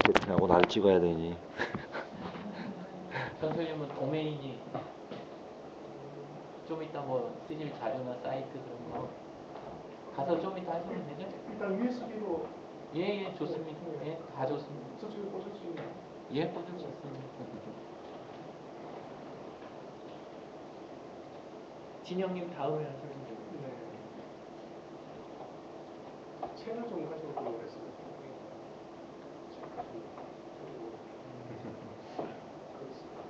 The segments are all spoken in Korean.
마케팅하고 날 찍어야 되니. 선생님은 도메인이 좀 이따 뭐 쓰실 자료나 사이트 그런 거 가서 좀 이따 하시면 되죠? 일단 USB로 예, 좋습니다. 예, 다 좋습니다. 저쪽에 꽂을 수 있는. 예, 꽂을 수 있습니다. 진영님 다음에 하시면 되고. 네. 채널 좀 가져오려고 그랬어요.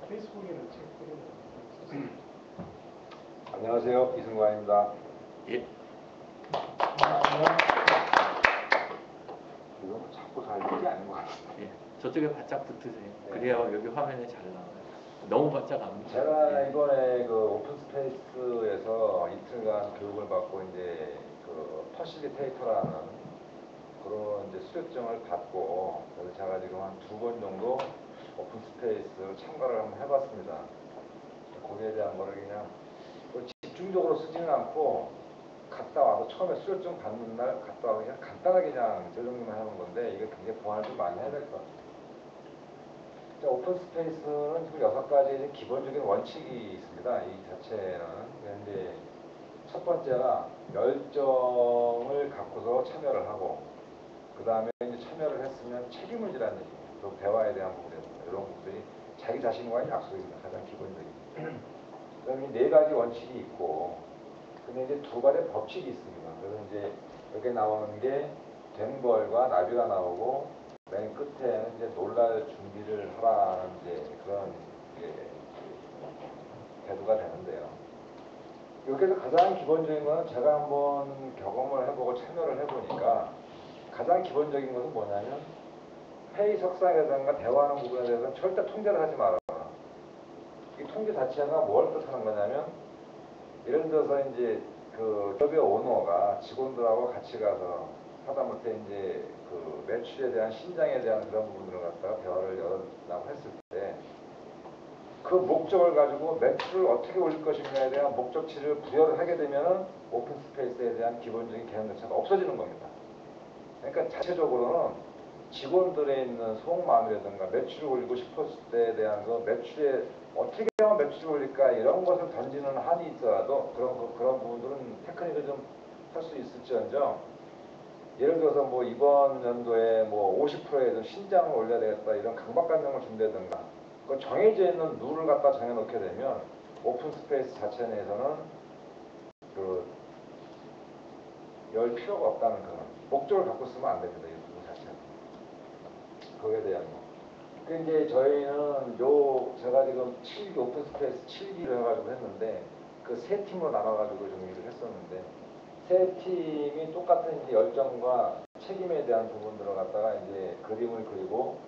페이스북에는 책 뿌리는. 안녕하세요. 이승관입니다. 예. 이거 자꾸 잘 읽는 게 아닌 것 같아요. 예. 저쪽에 바짝 붙으세요. 네. 그래야 여기 화면에 잘 나와요. 너무 바짝 안 붙어요. 제가 이번에 그 오픈스페이스에서 이틀간 교육을 받고 이제 그 퍼실리테이터라는 그런 이제 수료증을 받고, 그래서 제가 지금 한 2번 정도 오픈스페이스 참가를 한번 해봤습니다. 거기에 대한 거를 그냥 집중적으로 쓰지는 않고 갔다 와서 처음에 수료증 받는 날 갔다 와서 그냥 간단하게 그냥 저 정도만 하는 건데, 이게 굉장히 보완을 좀 많이 해야 될 것 같아요. 오픈스페이스는 지금 6가지 기본적인 원칙이 있습니다. 이 자체는. 근데 첫 번째가 열정을 갖고서 참여를 하고, 그 다음에 이제 참여를 했으면 책임을 지라는 얘기예요. 또 대화에 대한 부분입니다. 이런 부분들이 자기 자신과의 약속입니다. 가장 기본적인. 그다음에 4가지 원칙이 있고, 근데 이제 2가지 법칙이 있습니다. 그래서 이제 여기 나오는 게 된 벌과 나비가 나오고, 맨 끝에는 이제 놀랄 준비를 하라는 이제 그런 대두가 되는데요. 여기서 가장 기본적인 거는 제가 한번 경험을 해보고 참여를 해보니까 가장 기본적인 것은 뭐냐면, 회의 석상이라든가 대화하는 부분에 대해서는 절대 통제를 하지 말아라. 이 통제 자체가 뭘 뜻하는 거냐면, 예를 들어서 이제 그 기업의 오너가 직원들하고 같이 가서 하다못해 이제 그 매출에 대한 신장에 대한 그런 부분들을 갖다가 대화를 열어나고 했을 때, 그 목적을 가지고 매출을 어떻게 올릴 것인가에 대한 목적치를 부여를 하게 되면은 오픈 스페이스에 대한 기본적인 개념 자체가 없어지는 겁니다. 그러니까 자체적으로는 직원들에 있는 속마음이라든가 매출을 올리고 싶었을 때에 대한 그 매출에 어떻게 하면 매출을 올릴까 이런 것을 던지는 한이 있더라도 그런 부분들은 테크닉을 좀 할 수 있을지언정, 예를 들어서 뭐 이번 연도에 뭐 50%의 좀 신장을 올려야 되겠다 이런 강박관념을 준다든가, 그 정해져 있는 룰을 갖다 정해놓게 되면 오픈 스페이스 자체 내에서는 그 열 필요가 없다는 그런 목적을 갖고 쓰면 안 됩니다. 이 부분 자체는. 거기에 대한 거. 그 이제 저희는 제가 지금 7기 오픈 스페이스 7기를 해가지고 했는데, 그 3팀으로 나눠가지고 정리를 했었는데, 3팀이 똑같은 이제 열정과 책임에 대한 부분들을 갖다가 이제 그림을 그리고,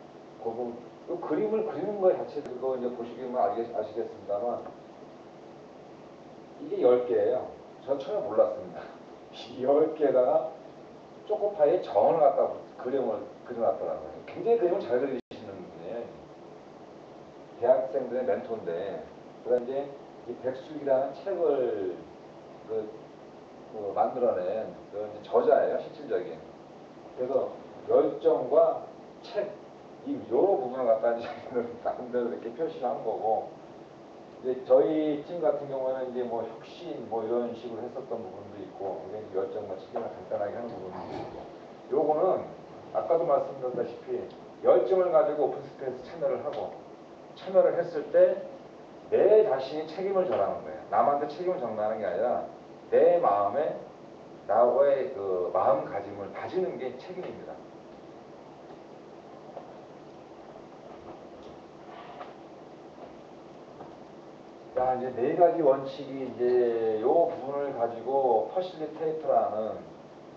그 그림을 그리는 거 자체도 그거 이제 보시기만 아시겠습니다만, 이게 10개예요. 전 처음에 몰랐습니다. 10개에다가 초코파이에 정을 갖다 그림을 그려놨더라고요. 굉장히 그림을 잘 그리시는 분이에요. 대학생들의 멘토인데, 그다음 이제 이 백숙이라는 책을 만들어낸 이제 저자예요, 실질적인. 그래서 열정과 책, 이 여러 부분을 갖다 이제 나름대로 이렇게 표시를 한 거고, 이제 저희 팀 같은 경우에는 이제 뭐 혁신 뭐 이런 식으로 했었던 부분도 있고, 이게 열정과 책임을 간단하게 하는 부분도 있고, 요거는 아까도 말씀드렸다시피 열정을 가지고 오픈 스페이스 참여를 하고, 참여를 했을 때 내 자신이 책임을 져라는 거예요. 남한테 책임을 전가하는 게 아니라 내 마음에 나와의 그 마음가짐을 다지는 게 책임입니다. 자, 이제 4가지 원칙이 이제 요 부분을 가지고 퍼실리테이터라는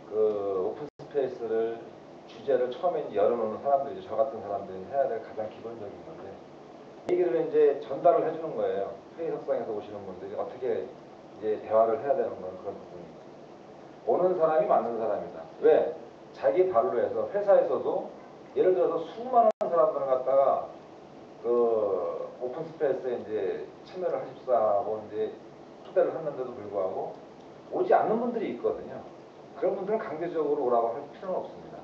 그 오픈 스페이스를 주제를 처음에 이제 열어놓는 사람들이, 저 같은 사람들이 해야 될 가장 기본적인 건데, 얘기를 이제 전달을 해주는 거예요. 회의 석상에서 오시는 분들이 어떻게 이제 대화를 해야 되는 건 그런 부분입니다. 오는 사람이 맞는 사람이다. 왜? 자기 발로 해서 회사에서도 예를 들어서 수많은 사람들을 갖다가 그 오픈 스페이스에 이제 참여를 하십사하고 이제 초대를 했는데도 불구하고 오지 않는 분들이 있거든요. 그런 분들은 강제적으로 오라고 할 필요는 없습니다.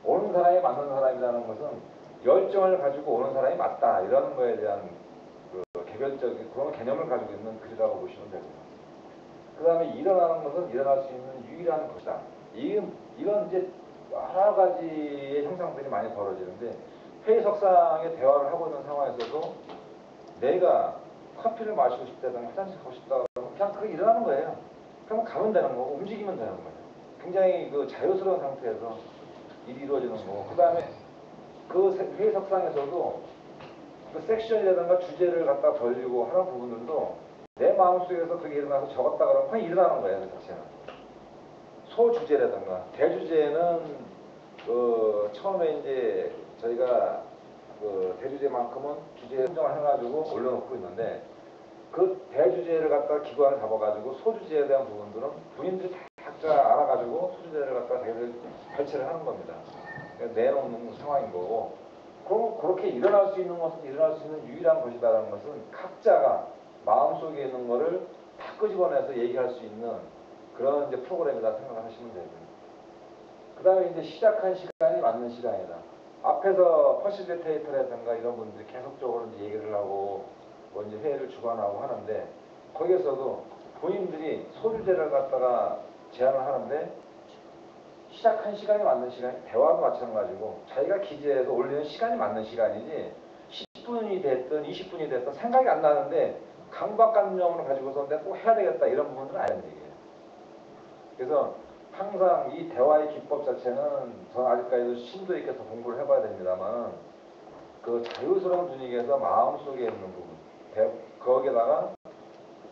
오는 사람이 맞는 사람이라는 것은 열정을 가지고 오는 사람이 맞다 이런 거에 대한 그 개별적인 그런 개념을 가지고 있는 글이라고 보시면 됩니다. 그 다음에 일어나는 것은 일어날 수 있는 유일한 것이다. 이런 이제 여러 가지의 형상들이 많이 벌어지는데 회의석상에 대화를 하고 있는 상황에서도 내가 커피를 마시고 싶다든가 화장실 가고 싶다 그러면 그냥 그게 일어나는 거예요. 그럼 가면 되는 거고 움직이면 되는 거예요. 굉장히 그 자유스러운 상태에서 일이 이루어지는 거고 그 다음에 그 회의석상에서도 그 섹션이라든가 주제를 갖다 벌리고 하는 부분들도 내 마음속에서 그게 일어나서 적었다 그러면 그냥 일어나는 거예요. 그 자체는. 소주제라든가 대주제는 그 처음에 이제 저희가 그 대주제만큼은 주제 선정을 해가지고 올려놓고 있는데 그 대주제를 갖다 기관을 잡아가지고 소주제에 대한 부분들은 부인들이 다 각자 알아가지고 소주제를 갖다 자기들 발췌를 하는 겁니다. 그러니까 내놓는 상황인 거고 그렇게 일어날 수 있는 것은 일어날 수 있는 유일한 것이다라는 것은 각자가 마음속에 있는 거를 다 끄집어내서 얘기할 수 있는 그런 이제 프로그램이다 생각을 하시면 되고요. 그 다음에 이제 시작한 시간이 맞는 시간이다. 앞에서 퍼실리테이터라든가 이런 분들이 계속적으로 이제 얘기를 하고 뭐 이제 회의를 주관하고 하는데 거기에서도 본인들이 소주제를 갖다가 제안을 하는데 시작한 시간이 맞는 시간이 대화도 마찬가지고 자기가 기재해서 올리는 시간이 맞는 시간이지 10분이 됐든 20분이 됐든 생각이 안 나는데 강박감정을 가지고서 내가 꼭 해야 되겠다 이런 부분들은 아니라는 얘기예요. 그래서 항상 이 대화의 기법 자체는 저는 아직까지도 심도 있게 더 공부를 해봐야 됩니다만 그 자유스러운 분위기에서 마음속에 있는 부분 거기에다가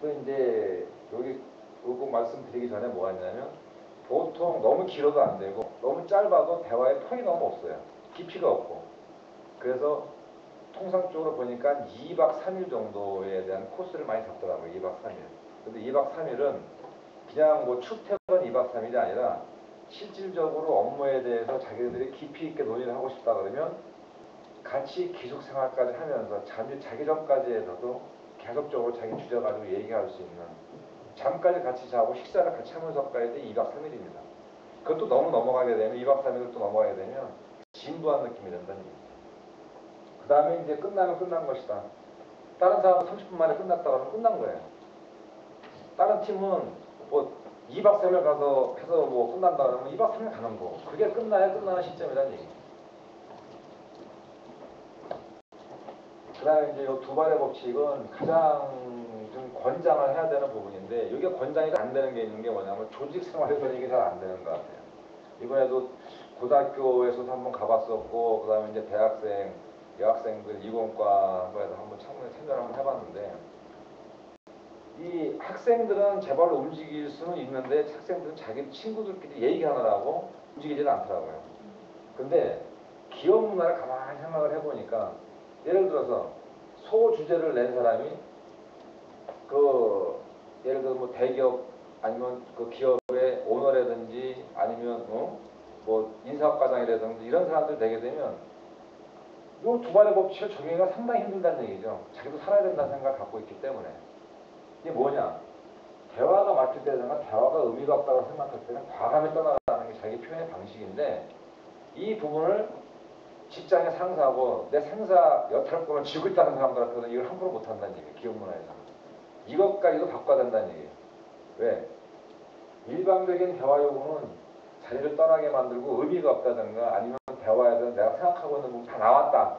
또 이제 여기 꼭 말씀드리기 전에 뭐가 있냐면 보통 너무 길어도 안 되고 너무 짧아도 대화의 턱이 너무 없어요. 깊이가 없고 그래서 통상적으로 보니까 2박 3일 정도에 대한 코스를 많이 잡더라고요. 2박 3일. 근데 2박 3일은 그냥 뭐 출퇴근 2박 3일이 아니라 실질적으로 업무에 대해서 자기들이 깊이 있게 논의를 하고 싶다 그러면 같이 기숙생활까지 하면서 잠이 자기 전까지 해서도 계속적으로 자기 주제 가지고 얘기할 수 있는 잠까지 같이 자고 식사를 같이 하면서까지 2박 3일입니다. 그것도 너무 넘어가게 되면 2박 3일을 또 넘어가게 되면 진부한 느낌이 된다는 얘기죠. 그 다음에 이제 끝나면 끝난 것이다. 다른 사람은 30분 만에 끝났다 그러면 끝난 거예요. 다른 팀은 뭐 2박 3일 가서 해서 뭐 끝난다 그러면 2박 3일 가는 거. 그게 끝나야 끝나는 시점이라는 얘기죠. 그 다음에 이제 이 두 발의 법칙은 가장 좀 권장을 해야 되는 부분인데 이게 권장이 안 되는 게 있는 게 뭐냐면 조직 생활에서는 이게 잘 안 되는 것 같아요. 이번에도 고등학교에서도 한번 가봤었고 그 다음에 이제 대학생, 여학생들 이공과에도 한번 참여를 한번 해봤는데 이 학생들은 제발로 움직일 수는 있는데 학생들은 자기 친구들끼리 얘기하느라고 움직이지는 않더라고요. 근데 기업 문화를 가만히 생각을 해보니까 예를 들어서 소주제를 낸 사람이 그 예를 들어 뭐 대기업 아니면 그 기업의 오너라든지 아니면 뭐 인사과장이라든지 이런 사람들 되게 되면 이 두 발의 법칙을 적용하기가 상당히 힘들다는 얘기죠. 자기도 살아야 된다는 생각을 갖고 있기 때문에. 이게 뭐냐? 대화가 맞을 때나 대화가 의미가 없다고 생각할 때는 과감히 떠나가는 게 자기 표현의 방식인데 이 부분을 직장의 상사하고 내 생사 여탈권을 쥐고 있다는 사람들한테는 이걸 함부로 못한다는 얘기예요. 기업 문화에서는. 이것까지도 바꿔야 된다는 얘기예요. 왜? 일방적인 대화 요구는 자리를 떠나게 만들고 의미가 없다든가 아니면 대화에 대해서 내가 생각하고 있는 부분 다 나왔다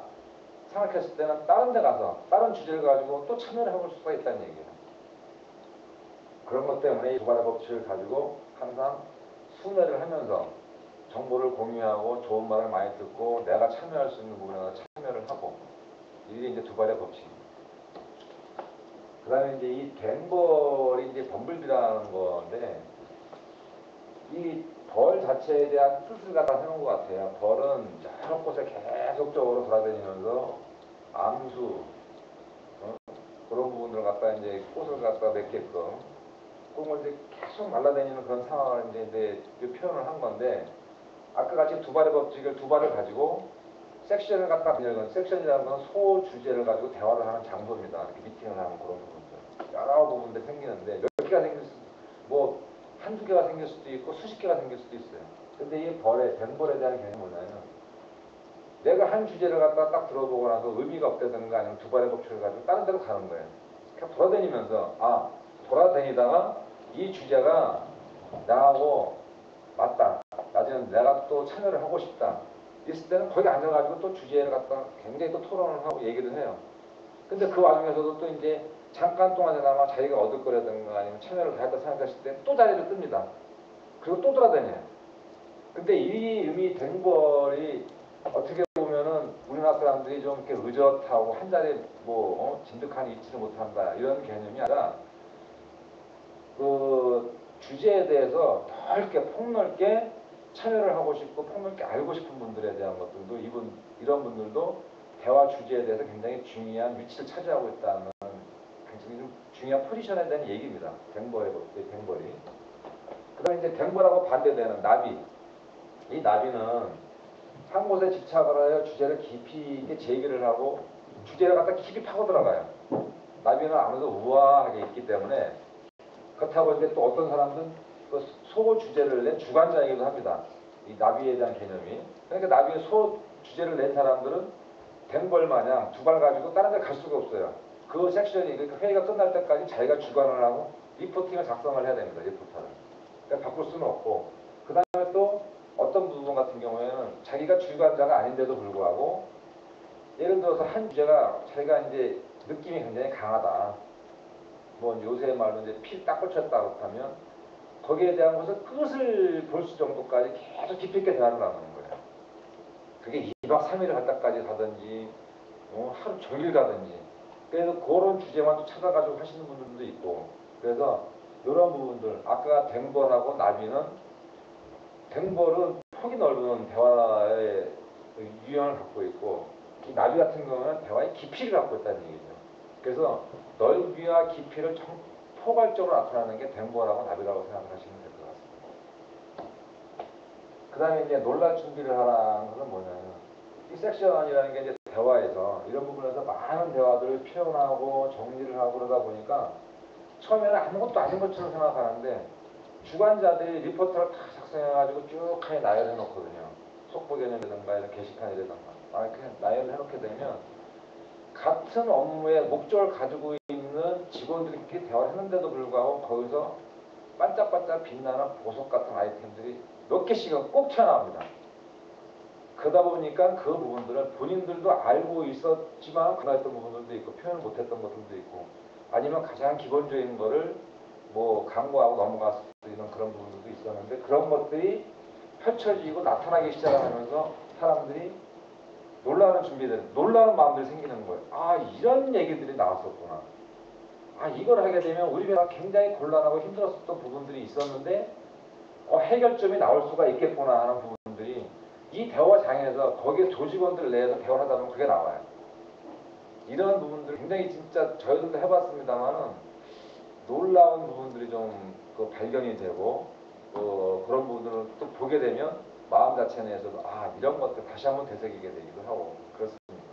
생각했을 때는 다른 데 가서 다른 주제를 가지고 또 참여를 해볼 수가 있다는 얘기예요. 그런 것 때문에 이 두 발의 법칙을 가지고 항상 순회를 하면서 정보를 공유하고 좋은 말을 많이 듣고 내가 참여할 수 있는 부분에 참여를 하고 이게 이제 두 발의 법칙입니다. 그 다음에 이제 이 갬벌이 이제 덤블비라는 건데 이 벌 자체에 대한 뜻을 갖다 해놓은 것 같아요. 벌은 여러 곳에 계속적으로 돌아다니면서 암수 그런 부분들을 갖다 이제 꽃을 갖다 맺게끔 꿈을 이제 계속 날아다니는 그런 상황을 이제 표현을 한 건데 아까 같이 두 발의 법칙을 두 발을 가지고 섹션을 갖다 열건 섹션이라는 건 소 주제를 가지고 대화를 하는 장소입니다. 이렇게 미팅을 하는 그런 부분들 여러 부분들이 생기는데 몇 개가 생길 수 뭐 한두 개가 생길 수도 있고 수십 개가 생길 수도 있어요. 근데 이 벌의 뱀벌에 대한 개념이 뭐냐면 내가 한 주제를 갖다 딱 들어보고 나서 의미가 없다든가 아니면 두 발의 법칙을 가지고 다른 데로 가는 거예요. 그러니까 돌아다니면서 돌아다니다가 이 주제가 나하고 맞다. 나중에 내가 또 참여를 하고 싶다. 있을 때는 거기 앉아가지고 또 주제를 갖다 굉장히 또 토론을 하고 얘기를 해요. 근데 그 와중에서도 또 이제 잠깐 동안이나마 자기가 얻을 거라든가 아니면 참여를 하겠다 생각했을 때 또 자리를 뜹니다. 그리고 또 돌아다녀요. 근데 이 의미 댕벌이 어떻게 보면은 우리나라 사람들이 좀 이렇게 의젓하고 한 자리에 진득하니 있지를 못한다 이런 개념이 아니라 그 주제에 대해서 넓게 폭넓게 참여를 하고 싶고 폭넓게 알고 싶은 분들에 대한 것들도 이런 분들도 대화 주제에 대해서 굉장히 중요한 위치를 차지하고 있다는 굉장히 좀 중요한 포지션에 대한 얘기입니다. 댕벌이. 그 다음에 이제 댕벌하고 반대되는 나비. 이 나비는 한 곳에 집착을 하여 주제를 깊이 있게 제기를 하고 주제를 갖다 깊이 파고 들어가요. 나비는 아무래도 우아하게 있기 때문에 그렇다고 이제 또 어떤 사람들은 그 소 주제를 낸 주관자이기도 합니다. 이 나비에 대한 개념이. 그러니까 나비의 소 주제를 낸 사람들은 댕벌 마냥 두 발 가지고 다른 데 갈 수가 없어요. 그 섹션이 그러니까 회의가 끝날 때까지 자기가 주관을 하고 리포팅을 작성을 해야 됩니다. 리포터를. 그러니까 바꿀 수는 없고 그 다음에 또 어떤 부분 같은 경우에는 자기가 주관자가 아닌데도 불구하고 예를 들어서 한 주제가 자기가 이제 느낌이 굉장히 강하다. 뭐 요새 말로 이제 피 딱 꽂혔다 그렇다면 거기에 대한 것을 끝을 볼 수 정도까지 계속 깊이 있게 대화를 나누는 거예요. 그게 2박 3일을 갔다까지 가든지 하루 종일 가든지 그래서 그런 주제만 또 찾아가지고 하시는 분들도 있고 그래서 이런 부분들 아까 댕벌하고 나비는 댕벌은 폭이 넓은 대화의 유형을 갖고 있고 이 나비 같은 경우는 대화의 깊이를 갖고 있다는 얘기죠. 그래서 넓이와 깊이를 포괄적으로 나타나는 게 댕벌하고 나비라고 생각하시면 될 것 같습니다. 그 다음에 이제 논란 준비를 하라는 것은 뭐냐면 이 섹션이라는 게 이제 대화에서 이런 부분에서 많은 대화들을 표현하고 정리를 하고 그러다 보니까 처음에는 아무것도 아닌 것처럼 생각하는데 주관자들이 리포트를 다 작성해가지고 쭉 나열해 놓거든요. 속보 개념이라든가 이런 게시판이라든가 이렇게 나열을 해놓게 되면 같은 업무의 목적을 가지고 있는 직원들이 이렇게 대화를 했는데도 불구하고 거기서 반짝반짝 빛나는 보석 같은 아이템들이 몇 개씩은 꼭 튀어나옵니다. 그러다 보니까 그 부분들을 본인들도 알고 있었지만 그랬던 부분들도 있고 표현을 못했던 것들도 있고 아니면 가장 기본적인 거를 강구하고 넘어갈 수 있는 그런 부분들도 있었는데 그런 것들이 펼쳐지고 나타나기 시작하면서 사람들이 놀라는 마음들이 생기는 거예요. 이런 얘기들이 나왔었구나. 이걸 하게 되면 우리가 굉장히 곤란하고 힘들었었던 부분들이 있었는데 해결점이 나올 수가 있겠구나 하는 부분들이 이 대화장에서 거기에 조직원들 내에서 대화를 하다 보면 그게 나와요. 이런 부분들 굉장히 진짜 저희들도 해봤습니다만은 놀라운 부분들이 좀 발견이 되고 그런 부분들을 또 보게 되면 마음 자체 내에서도 이런 것들 다시 한번 되새기게 되기도 하고 그렇습니다.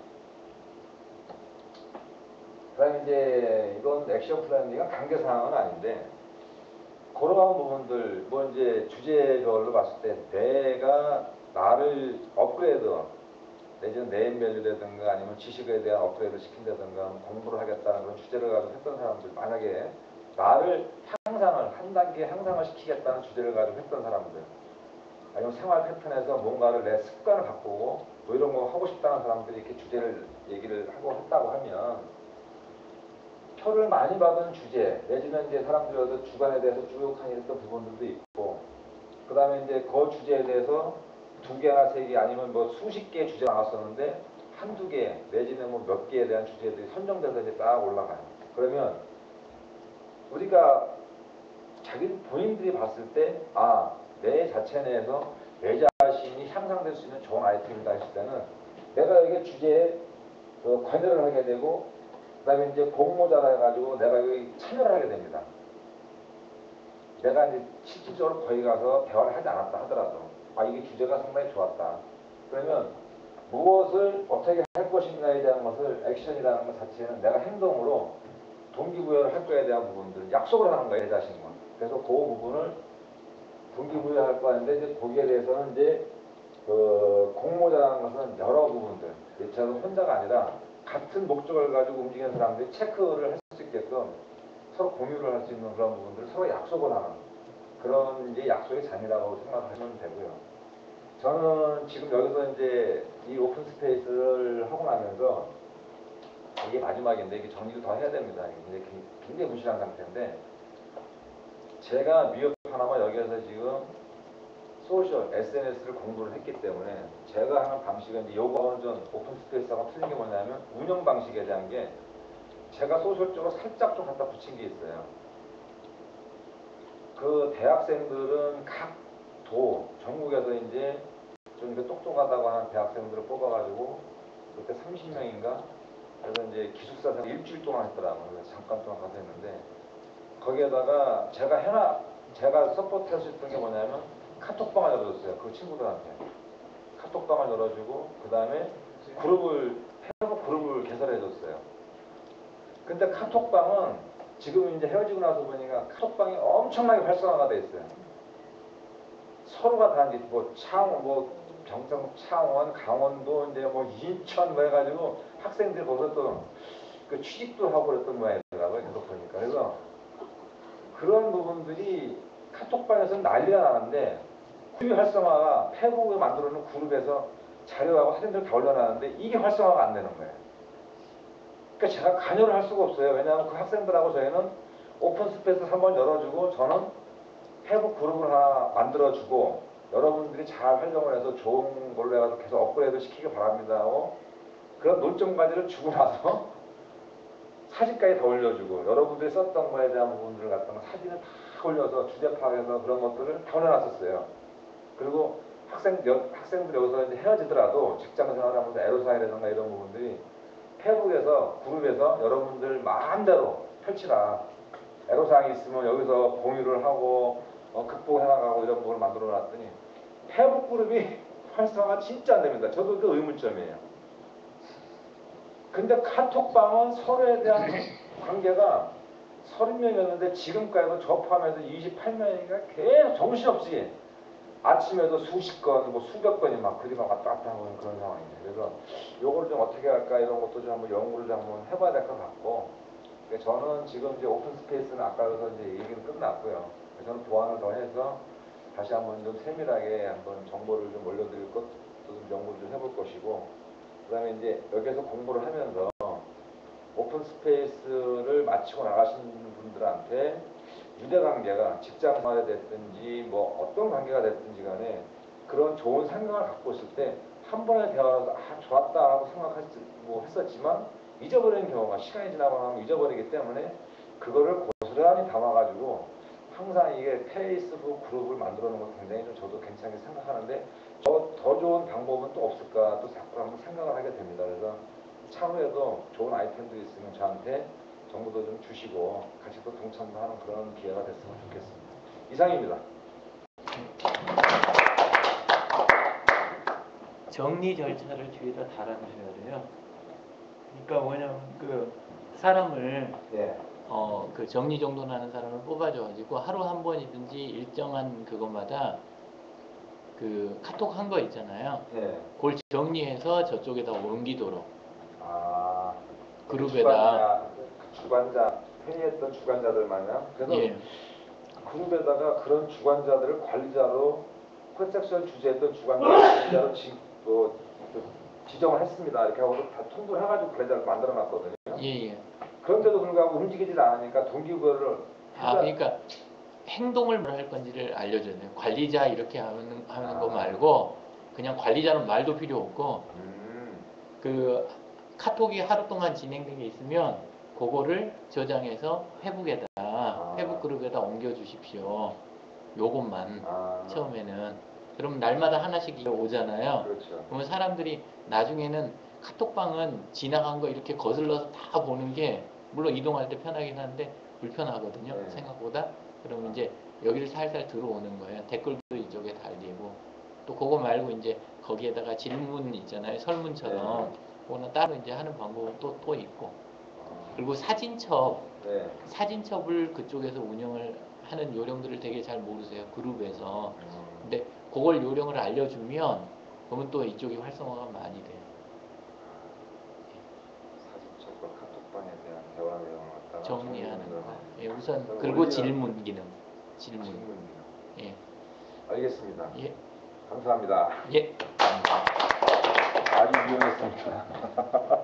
그 다음에 이제 이건 액션 플랜이가 강제사항은 아닌데 그러한 부분들 이제 주제별로 봤을 때 내가 나를 업그레이드 내지는 네임밸류라든가 아니면 지식에 대한 업그레이드 시킨다든가 공부를 하겠다는 그런 주제를 가지고 했던 사람들 만약에 나를 한 단계 향상을 시키겠다는 주제를 가지고 했던 사람들 아니면 생활 패턴에서 뭔가를 내 습관을 바꾸고 이런 거 하고 싶다는 사람들이 이렇게 주제를 얘기를 하고 했다고 하면 표를 많이 받은 주제 내지는 이제 사람들이 주관에 대해서 쭉 항의했던 부분들도 있고 그 다음에 이제 그 주제에 대해서 2개나 3개 아니면 수십 개의 주제가 나왔었는데 한두 개 내지는 몇 개에 대한 주제들이 선정돼서 이제 딱 올라가요. 그러면 우리가 본인들이 봤을 때 내 자체 내에서 내 자신이 향상될 수 있는 좋은 아이템이다 했을 때는 내가 여기 주제에 관여를 하게 되고 그 다음에 이제 공모자라 해가지고 내가 여기 참여를 하게 됩니다. 내가 이제 실질적으로 거기 가서 대화를 하지 않았다 하더라도 이게 주제가 상당히 좋았다. 그러면 무엇을 어떻게 할 것인가에 대한 것을 액션이라는 것 자체는 내가 행동으로 동기부여를 할 거에 대한 부분들 약속을 하는 거예요. 내 자신과. 그래서 그 부분을 동기부여할 거 하는데 이제 거기에 대해서는 이제 공모 공모자라는 것은 여러 부분들, 저는 혼자가 아니라 같은 목적을 가지고 움직이는 사람들이 체크를 할 수 있게끔 서로 공유를 할 수 있는 그런 부분들을 서로 약속을 하는 그런 이제 약속의 장이라고 생각하시면 되고요. 저는 지금 여기서 이제 이 오픈 스페이스를 하고 나면서 이게 마지막인데 이게 정리를 더 해야 됩니다. 이게 굉장히 무시한 상태인데 제가 미흡 하나만 여기에서 지금 소셜, SNS를 공부를 했기 때문에 제가 하는 방식은 이제 요거는 좀 오픈 스페이스하고 틀린 게 뭐냐면 운영 방식에 대한 게 제가 소셜 쪽으로 살짝 좀 갖다 붙인 게 있어요. 그 대학생들은 각 전국에서 이제 좀 이렇게 똑똑하다고 하는 대학생들을 뽑아가지고 그때 30명인가 그래서 이제 기숙사 생활 일주일 동안 했더라고요. 그래서 잠깐 동안 가서 했는데 거기에다가 제가 서포트할 수 있던 게 뭐냐면 카톡방을 열어줬어요. 그 친구들한테 카톡방을 열어주고 그 다음에 페이스북 그룹을 개설해줬어요. 근데 카톡방은 지금 이제 헤어지고 나서 보니까 카톡방이 엄청나게 활성화가 돼 있어요. 서로가 다 이제 경상, 창원, 강원도, 이제 인천 해가지고 학생들이 거기서 또 그 취직도 하고 그랬던 모양이더라고요. 계속 보니까. 그래서 그런 부분들이 카톡방에서는 난리가 나는데 그룹 활성화가 페이북을 만들어놓은 그룹에서 자료하고 사진들 다 올려놨는데 이게 활성화가 안 되는 거예요. 그러니까 제가 관여를 할 수가 없어요. 왜냐하면 그 학생들하고 저희는 오픈 스페이스 한번 열어주고 저는 페이북 그룹을 하나 만들어주고 여러분들이 잘 활용을 해서 좋은 걸로 해서 계속 업그레이드 시키기 바랍니다 하고 그런 논점까지를 주고 나서 사진까지 다 올려주고 여러분들이 썼던 거에 대한 부분들을 갖다가 사진을 다 올려서 주제 파악해서 그런 것들을 다 올려놨었어요. 그리고 학생들이 여기서 이제 헤어지더라도 직장 생활하면서 애로사항이라든가 이런 부분들이 페이북에서 그룹에서 여러분들 마음대로 펼치라. 애로사항이 있으면 여기서 공유를 하고 극복해 나가고 이런 부분을 만들어 놨더니 페이북 그룹이 활성화가 진짜 안 됩니다. 저도 그 의문점이에요. 근데 카톡방은 서로에 대한 관계가 30명이었는데 지금까지도 저 포함해서 28명이니까 계속 정신없이 아침에도 수십 건, 수백 건이 막 그리 막 왔다 갔다 하는 그런 상황이에요. 그래서 요걸 좀 어떻게 할까 이런 것도 좀 한번 연구를 좀 한번 해봐야 될 것 같고 저는 지금 이제 오픈 스페이스는 아까부터 이제 얘기는 끝났고요. 저는 보완을 더 해서 다시 한번 좀 세밀하게 한번 정보를 좀 올려드릴 것도 좀 연구를 좀 해볼 것이고 그 다음에 이제 여기서 공부를 하면서 오픈 스페이스를 마치고 나가시는 분들한테 유대관계가 직장생활이 됐든지 어떤 관계가 됐든지 간에 그런 좋은 생각을 갖고 있을 때 한 번의 대화라서 좋았다 하고 했었지만 잊어버리는 경우가 시간이 지나고 나면 잊어버리기 때문에 그거를 고스란히 담아가지고 항상 이게 페이스북 그룹을 만들어 놓은 것도 굉장히 좀 저도 괜찮게 생각하는데 더 좋은 방법은 또 없을까 또 자꾸 한번 생각을 하게 됩니다. 그래서 차후에도 좋은 아이템들이 있으면 저한테 정보도 좀 주시고 같이 또 동참도 하는 그런 기회가 됐으면 좋겠습니다. 이상입니다. 정리 절차를 뒤에다 달아주셔야 돼요. 그러니까 뭐냐면 그 사람을 예. 그 정리 정돈 하는 사람을 뽑아줘가지고 하루 한 번이든지 일정한 그것마다 그 카톡 한 거 있잖아요. 예. 그걸 정리해서 저쪽에다 옮기도록. 그룹에다 주관자 회의했던 주관자들만요. 그래서 예. 그룹에다가 그런 주관자들을 관리자로 콘셉션 주제했던 주관자로 지정을 했습니다. 이렇게 하고 다 통보를 해가지고 관리자를 만들어놨거든요. 예. 그런데도 불구하고 움직이질 않으니까 동기부여를 그러니까 행동을 뭘 할 건지를 알려줘야 돼요. 관리자 이렇게 하는 거 말고 그냥 관리자는 말도 필요 없고 그 카톡이 하루 동안 진행된 게 있으면 그거를 저장해서 페북 그룹에다 옮겨 주십시오. 요것만 처음에는. 그럼 날마다 하나씩 오잖아요. 그렇죠. 그러면 사람들이 나중에는 카톡방은 지나간 거 이렇게 거슬러서 다 보는 게 물론 이동할 때 편하긴 한데 불편하거든요. 네. 생각보다. 그러면 이제 여기를 살살 들어오는 거예요. 댓글도 이쪽에 달리고 또 그거 말고 이제 거기에다가 질문 있잖아요. 설문처럼 그거는 따로 이제 하는 방법은 또 있고 그리고 사진첩을 그쪽에서 운영을 하는 요령들을 되게 잘 모르세요. 그룹에서. 근데 그걸 요령을 알려주면 그러면 또 이쪽이 활성화가 많이 돼요. 사진첩과 카톡방에 대한 대화 내용을 갖다가 정리하는 거. 예, 네. 우선 그럼 그리고 원리는 질문 기능. 질문. 질문이요. 예. 알겠습니다. 예. 감사합니다. 예. 아주 유용했습니다.